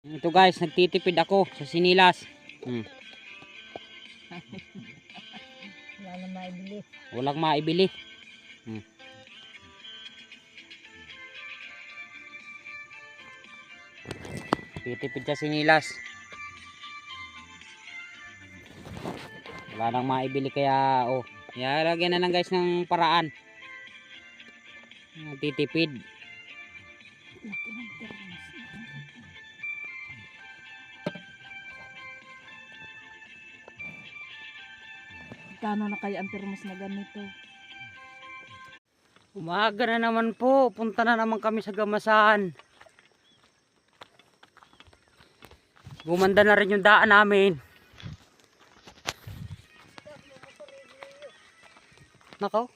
Ito guys, nagtitipid ako sa sinilas. Wala na maibili. Walang maibili. Titipid sa sinilas. Wala nang maibili kaya lagyan na lang guys ng paraan. Titipid. Laki ng termos. Kano na kaya ang termos na ganito? Umaga na naman po. Punta na naman kami sa Gamasan. Gumanda na rin yung daan namin. Nakaw.